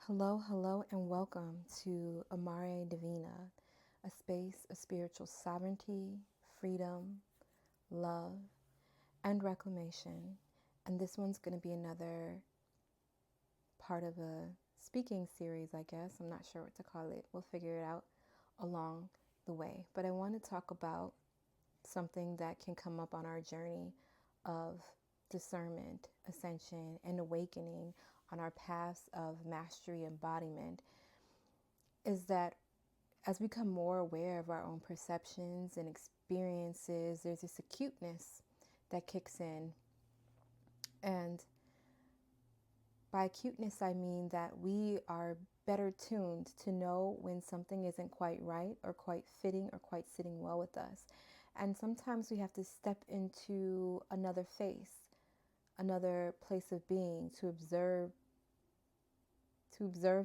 Hello, hello, and welcome to Amare Divina, a space of spiritual sovereignty, freedom, love, and reclamation. And this one's going to be another part of a speaking series, I guess. I'm not sure what to call it. We'll figure it out along the way. But I want to talk about something that can come up on our journey of discernment, ascension, and awakening on our paths of mastery embodiment is that as we become more aware of our own perceptions and experiences, there's this acuteness that kicks in. And by acuteness, I mean that we are better tuned to know when something isn't quite right or quite fitting or quite sitting well with us. And sometimes we have to step into another face, another place of being to observe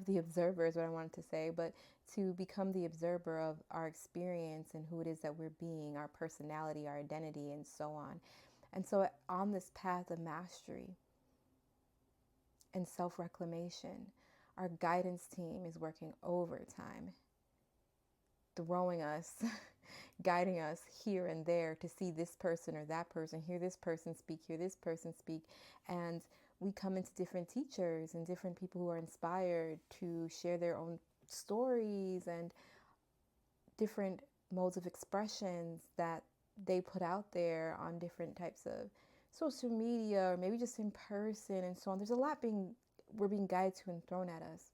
the observer is what I wanted to say, but to become the observer of our experience and who it is that we're being, our personality, our identity, and so on. And so on this path of mastery and self-reclamation, our guidance team is working overtime, throwing us, guiding us here and there to see this person or that person, hear this person speak, hear this person speak. And we come into different teachers and different people who are inspired to share their own stories and different modes of expressions that they put out there on different types of social media or maybe just in person and so on. There's a lot we're being guided to and thrown at us.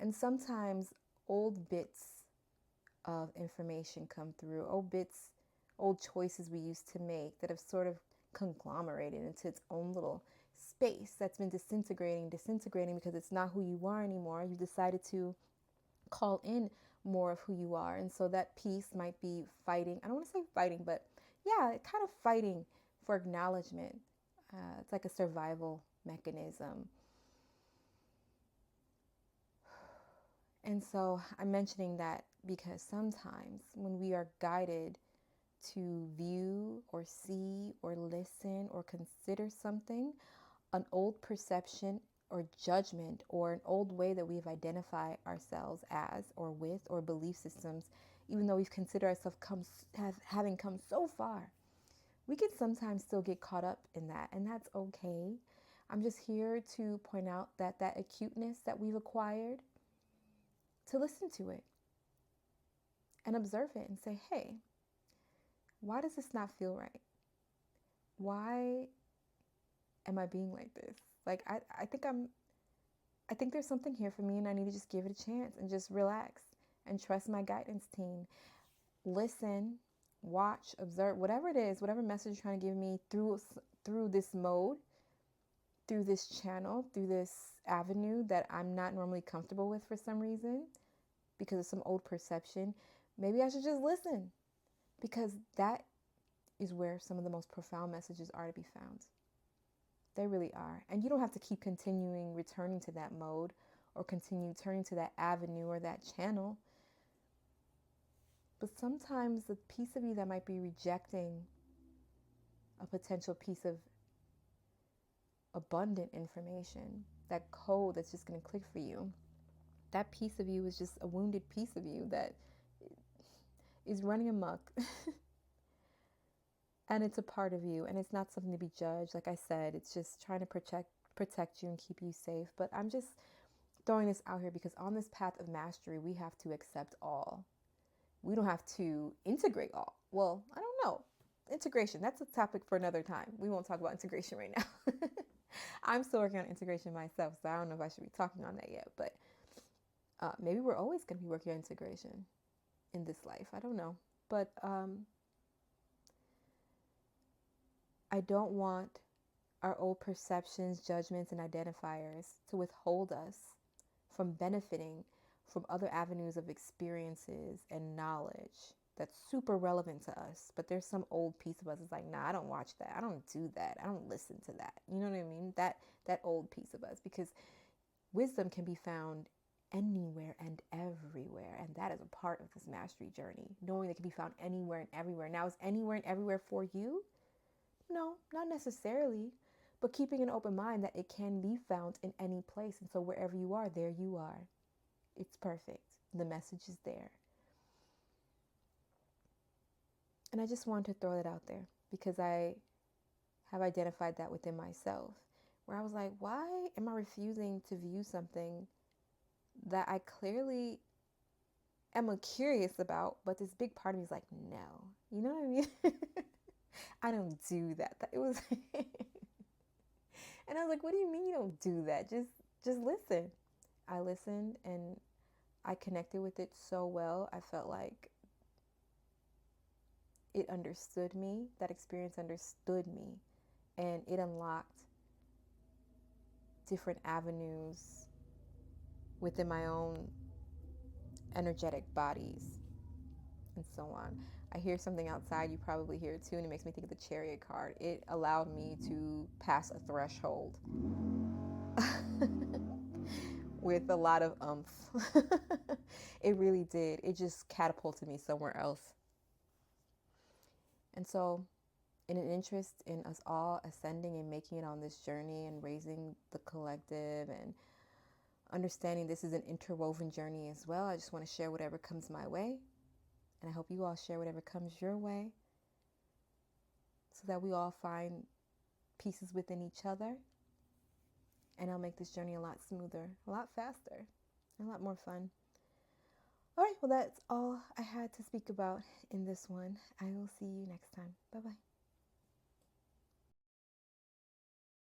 And sometimes old bits of information come through, old choices we used to make that have sort of conglomerated into its own little space that's been disintegrating because it's not who you are anymore. You decided to call in more of who you are. And so that piece might be fighting. I don't want to say fighting, but yeah, kind of fighting for acknowledgement. It's like a survival mechanism. And so I'm mentioning that because sometimes when we are guided to view or see or listen or consider something, an old perception or judgment or an old way that we've identified ourselves as or with or belief systems, even though we've considered ourselves having come so far, we can sometimes still get caught up in that, and that's okay. I'm just here to point out that acuteness that we've acquired, to listen to it and observe it and say, hey, why does this not feel right? Why am I being like this? Like, I think there's something here for me and I need to just give it a chance and just relax and trust my guidance team. Listen, watch, observe, whatever it is, whatever message you're trying to give me through this mode, through this channel, through this avenue that I'm not normally comfortable with for some reason because of some old perception. Maybe I should just listen, because that is where some of the most profound messages are to be found. They really are. And you don't have to keep continuing returning to that mode or continue turning to that avenue or that channel. But sometimes the piece of you that might be rejecting a potential piece of abundant information, that code that's just going to click for you, that piece of you is just a wounded piece of you that is running amok. And it's a part of you, and it's not something to be judged. Like I said, it's just trying to protect you and keep you safe. But I'm just throwing this out here because on this path of mastery, we have to accept all. We don't have to integrate all. Well, I don't know. Integration, that's a topic for another time. We won't talk about integration right now. I'm still working on integration myself, so I don't know if I should be talking on that yet. But maybe we're always going to be working on integration in this life. I don't know. But I don't want our old perceptions, judgments, and identifiers to withhold us from benefiting from other avenues of experiences and knowledge that's super relevant to us. But there's some old piece of us that's like, nah, I don't watch that. I don't do that. I don't listen to that. You know what I mean? That old piece of us, because wisdom can be found anywhere and everywhere. And that is a part of this mastery journey, knowing it can be found anywhere and everywhere. Now, is anywhere and everywhere for you? No, not necessarily. but keeping an open mind that it can be found in any place. And so wherever you are, there you are. It's perfect. The message is there. And I just wanted to throw that out there because I have identified that within myself, where I was like, why am I refusing to view something that I clearly am curious about, but this big part of me is like, no. You know what I mean? I don't do that. It was and I was like, what do you mean you don't do that? Just listen. I listened and I connected with it so well. I felt like it understood me. That experience understood me, and it unlocked different avenues within my own energetic bodies and so on. I hear something outside, you probably hear it too, and it makes me think of the Chariot card. It allowed me to pass a threshold with a lot of oomph. It really did. It just catapulted me somewhere else. And so, in an interest in us all ascending and making it on this journey and raising the collective and understanding this is an interwoven journey as well, I just want to share whatever comes my way. And I hope you all share whatever comes your way so that we all find pieces within each other. And I'll make this journey a lot smoother, a lot faster, a lot more fun. All right, well, that's all I had to speak about in this one. I will see you next time. Bye-bye.